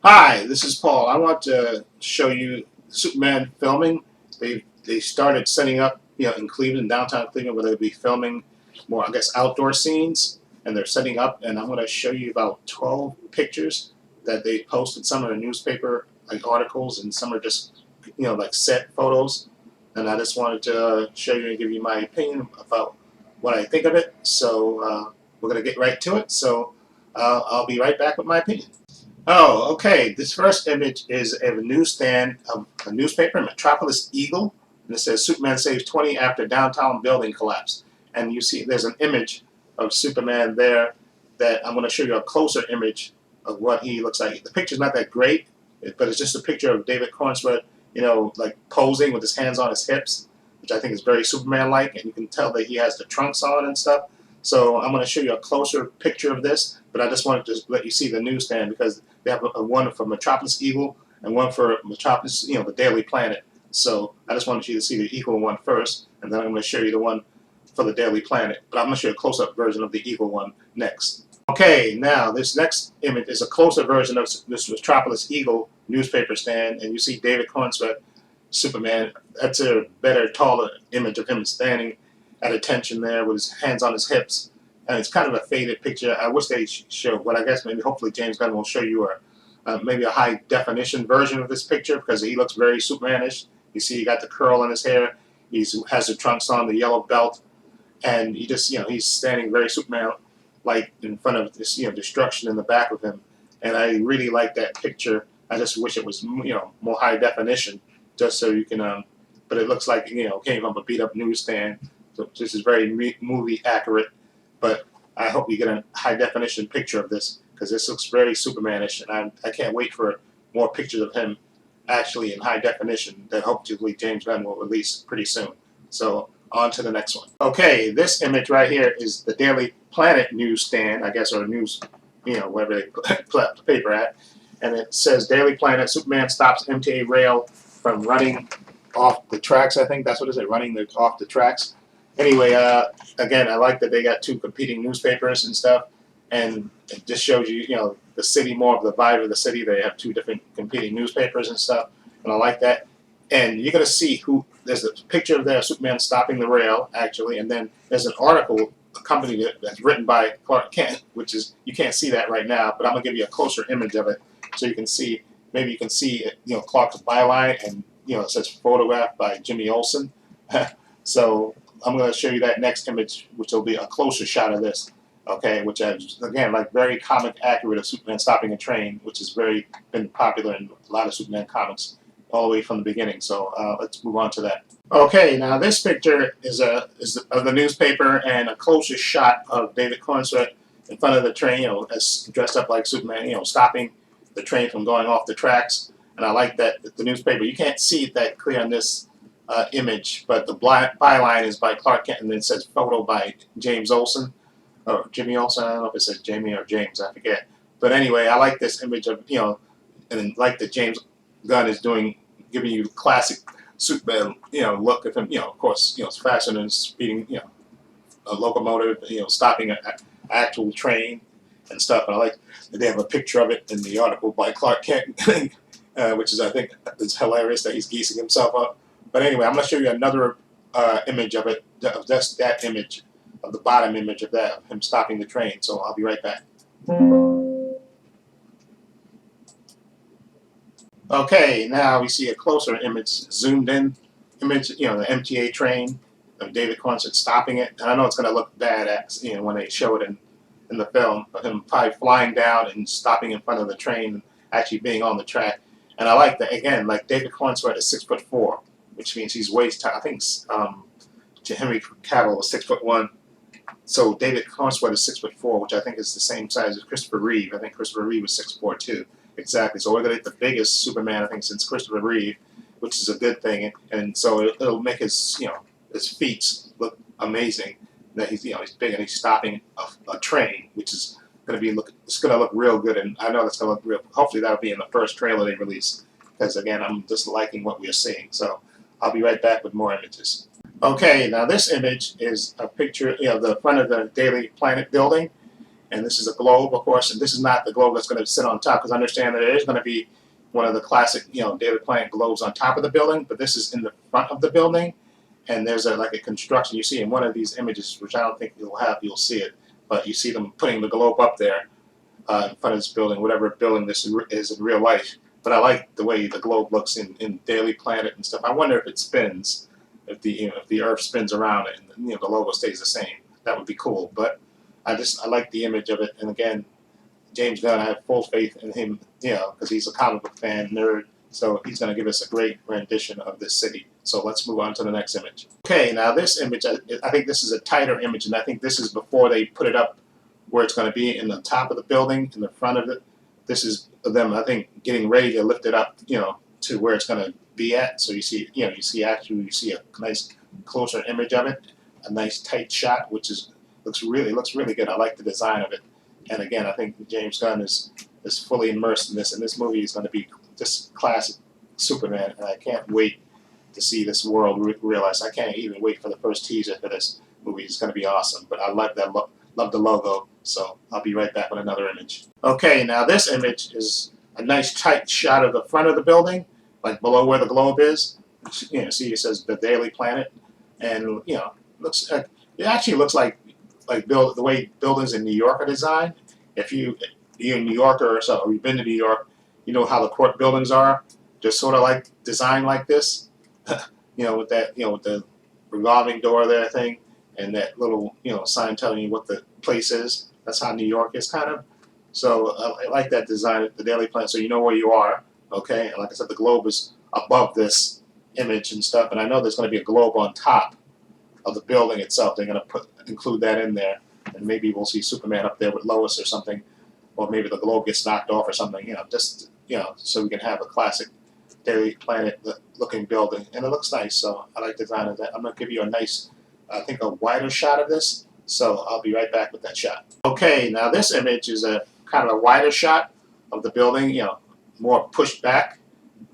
Hi, this is Paul. I want to show you Superman filming. They started setting up, in Cleveland, downtown Cleveland, where they'll be filming more, I guess, outdoor scenes, and they're setting up. And I'm going to show you about 12 pictures that they posted. Some are newspaper like articles, and some are just, like set photos. And I just wanted to show you and give you my opinion about what I think of it. So we're going to get right to it. So I'll be right back with my opinion. Oh, okay. This first image is of a newsstand of a newspaper, Metropolis Eagle, and it says Superman saves 20 after downtown building collapse. And you see there's an image of Superman there that I'm going to show you a closer image of what he looks like. The picture's not that great, but it's just a picture of David Cornsworth, like posing with his hands on his hips, which I think is very Superman-like, and you can tell that he has the trunks on and stuff. So I'm going to show you a closer picture of this, but I just wanted to let you see the newsstand because they have a one for Metropolis Eagle and one for Metropolis, the Daily Planet. So I just wanted you to see the Eagle one first, and then I'm going to show you the one for the Daily Planet. But I'm going to show you a close-up version of the Eagle one next. Okay, now this next image is a closer version of this Metropolis Eagle newspaper stand, and you see David Cornsworth, Superman. That's a better, taller image of him standing at attention there with his hands on his hips. And it's kind of a faded picture. I wish they showed, but I guess maybe hopefully James Gunn will show you maybe a high definition version of this picture because he looks very Supermanish. You see, he got the curl in his hair. He has the trunks on, the yellow belt, and he just, he's standing very Superman like in front of this, destruction in the back of him. And I really like that picture. I just wish it was, more high definition, just so you can. But it looks like came from a beat up newsstand. So this is very movie accurate. But I hope you get a high definition picture of this because this looks very Supermanish, and I can't wait for more pictures of him actually in high definition that hopefully James Gunn will release pretty soon. So on to the next one. Okay, this image right here is the Daily Planet newsstand, I guess, or news, wherever they put the paper at. And it says Daily Planet, Superman stops MTA rail from running off the tracks, I think that's what it is, running off the tracks. Anyway, again, I like that they got two competing newspapers and stuff, and it just shows you, the city, more of the vibe of the city. They have two different competing newspapers and stuff, and I like that. And you're going to see there's a picture of there, Superman stopping the rail, actually, and then there's an article accompanied it that's written by Clark Kent, which is, you can't see that right now, but I'm going to give you a closer image of it so you can see, maybe you can see, Clark's byline, and, it says photographed by Jimmy Olsen. So I'm going to show you that next image, which will be a closer shot of this. Okay, which is again like very comic accurate of Superman stopping a train, which has been popular in a lot of Superman comics all the way from the beginning. So let's move on to that. Okay, now this picture is of the newspaper and a closer shot of David Cornsworth in front of the train, as dressed up like Superman, stopping the train from going off the tracks. And I like that the newspaper. You can't see it that clear on this image, but the byline is by Clark Kent, and then it says photo by James Olsen, or Jimmy Olsen. I don't know if it says Jamie or James, I forget. But anyway, I like this image of, and like that James Gunn is doing, giving you classic Superman, look of him, of course, it's faster than speeding, a locomotive, stopping an actual train and stuff. And I like that they have a picture of it in the article by Clark Kent, which is, I think, it's hilarious that he's geesing himself up. But anyway, I'm going to show you another image of it, of just that image, of the bottom image of that, of him stopping the train. So I'll be right back. Okay, now we see a closer image, zoomed in image, the MTA train of David Cornsworth stopping it. And I know it's going to look bad when they show it in the film, of him probably flying down and stopping in front of the train, actually being on the track. And I like that, again, like David Cornsworth is 6'4", which means he's waist high. I think Henry Cavill was 6'1". So David Cornsworth is 6'4", which I think is the same size as Christopher Reeve. I think Christopher Reeve was 6'4" too. Exactly. So we're going to get the biggest Superman, I think, since Christopher Reeve, which is a good thing. And so it'll make his, his feet look amazing. That he's, he's big and he's stopping a train, which is going to it's going to look real good. And I know that's going to look real. Hopefully that'll be in the first trailer they release. Because again, I'm just liking what we're seeing. So I'll be right back with more images. Okay, now this image is a picture, the front of the Daily Planet building. and this is a globe, of course, and this is not the globe that's going to sit on top, because I understand that there is going to be one of the classic, Daily Planet globes on top of the building, but this is in the front of the building, and there's like a construction. You see in one of these images, which I don't think you'll see it, but you see them putting the globe up there in front of this building, whatever building this is in real life. But I like the way the globe looks in Daily Planet and stuff. I wonder if it spins, if the Earth spins around it, and the logo stays the same. That would be cool. But I like the image of it. And again, James Gunn, I have full faith in him, because he's a comic book fan nerd. So he's going to give us a great rendition of this city. So let's move on to the next image. Okay, now this image, I think this is a tighter image, and I think this is before they put it up where it's going to be in the top of the building, in the front of it. This is them, I think, getting ready to lift it up, to where it's going to be at. So you see a nice closer image of it, a nice tight shot, which looks really good. I like the design of it. And again, I think James Gunn is fully immersed in this, and this movie is going to be just classic Superman, and I can't wait to see this world realized. I can't even wait for the first teaser for this movie. It's going to be awesome. But I love that love the logo, so I'll be right back with another image. Okay, now this image is a nice tight shot of the front of the building, like below where the globe is. See it says the Daily Planet, and looks it actually looks like the way buildings in New York are designed. If you're a New Yorker or so, or you've been to New York, you know how the court buildings are, just sort of like designed like this, with that, with the revolving door there thing, and that little, sign telling you what the place is. That's how New York is kind of. So I like that design, the Daily Planet, so you know where you are. Okay, and like I said, the globe is above this image and stuff, and I know there's going to be a globe on top of the building itself. They're going to include that in there, and maybe we'll see Superman up there with Lois or something, or maybe the globe gets knocked off or something. So we can have a classic Daily Planet looking building, and it looks nice. So I like the design of that. I'm going to give you a nice, I think, a wider shot of this. So I'll be right back with that shot. Okay, now this image is a kind of a wider shot of the building, more pushed back,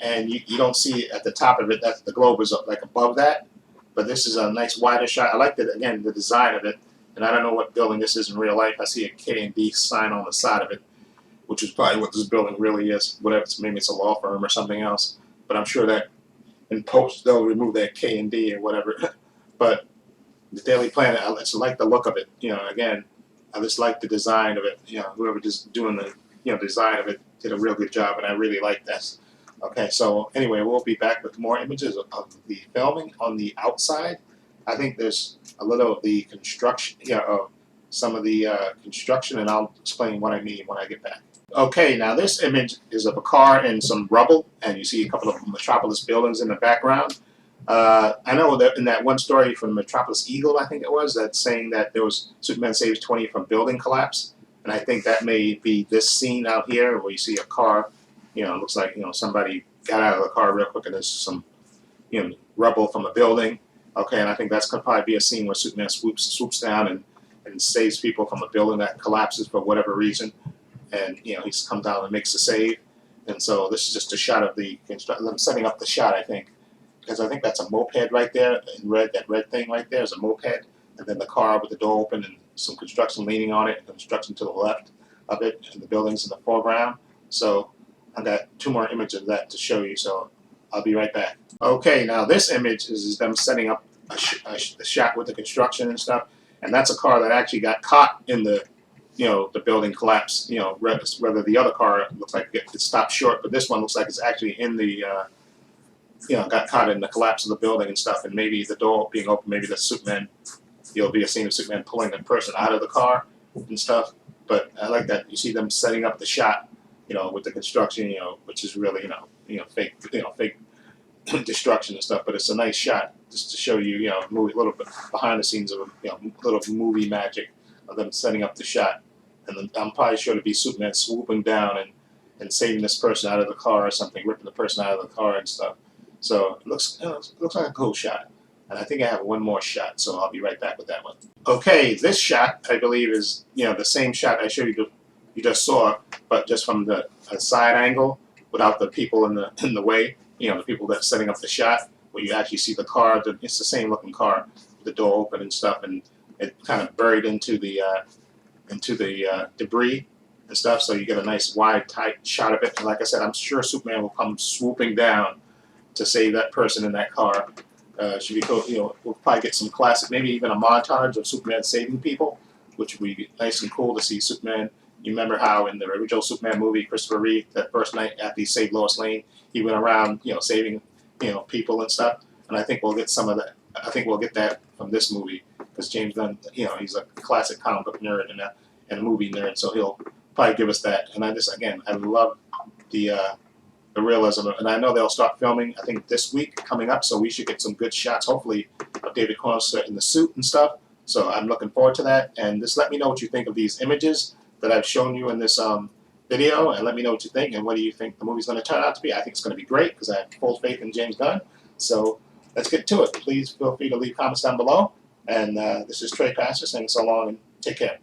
and you don't see at the top of it that the globe is like above that. But this is a nice wider shot. I like the design of it, and I don't know what building this is in real life. I see a K&D sign on the side of it, which is probably what this building really is. Whatever, maybe it's a law firm or something else. But I'm sure that in post they'll remove that K&D or whatever. But the Daily Planet, I just like the look of it. Again, I just like the design of it. Whoever just doing the design of it did a real good job, and I really like that. Okay, so anyway, we'll be back with more images of the filming on the outside. I think there's a little of the construction, some of the construction, and I'll explain what I mean when I get back. Okay, now this image is of a car and some rubble, and you see a couple of Metropolis buildings in the background. I know that in that one story from Metropolis Eagle, I think it was, that's saying that there was Superman saves 20 from building collapse, and I think that may be this scene out here where you see a car. It looks like somebody got out of the car real quick, and there's some rubble from a building. Okay, and I think that's gonna probably be a scene where Superman swoops down and saves people from a building that collapses for whatever reason, and he comes down and makes the save. And so this is just a shot of them setting up the shot, I think, because I think that's a moped right there in red. That red thing right there is a moped, and then the car with the door open and some construction leaning on it, construction to the left of it, and the buildings in the foreground. So I got two more images of that to show you, so I'll be right back. Okay, now this image is them setting up a shot with the construction and stuff, and that's a car that actually got caught in the building collapse. Whether the other car looks like it stopped short, but this one looks like it's actually in the got caught in the collapse of the building and stuff, and maybe the door being open, maybe the Superman, you'll be a scene of Superman pulling the person out of the car and stuff. But I like that you see them setting up the shot, with the construction, which is really, fake, fake destruction and stuff. But it's a nice shot just to show you, movie, a little bit behind the scenes of, little movie magic of them setting up the shot. And then I'm probably sure to be Superman swooping down and saving this person out of the car or something, ripping the person out of the car and stuff. So it looks like a cool shot. And I think I have one more shot, so I'll be right back with that one. Okay, this shot, I believe, is the same shot I showed you just saw, but just from the side angle, without the people in the way. The people that's setting up the shot, where you actually see the car. It's the same looking car, with the door open and stuff, and it kind of buried into the into the debris and stuff. So you get a nice wide, tight shot of it. And like I said, I'm sure Superman will come swooping down to save that person in that car. Should be cool. We'll probably get some classic, maybe even a montage of Superman saving people, which would be nice and cool to see Superman. You remember how in the original Superman movie, Christopher Reeve, that first night after he saved Lois Lane, he went around, saving, people and stuff. And I think we'll get some of that. I think we'll get that from this movie because James Gunn, he's a classic comic book nerd and a movie nerd, so he'll probably give us that. And I love the realism, and I know they'll start filming, I think, this week coming up, so we should get some good shots, hopefully, of David Cornstar in the suit and stuff. So I'm looking forward to that, and just let me know what you think of these images that I've shown you in this video, and let me know what you think, and what do you think the movie's going to turn out to be. I think it's going to be great, because I have full faith in James Gunn. So let's get to it. Please feel free to leave comments down below, and this is Trey Pastor saying so long, and take care.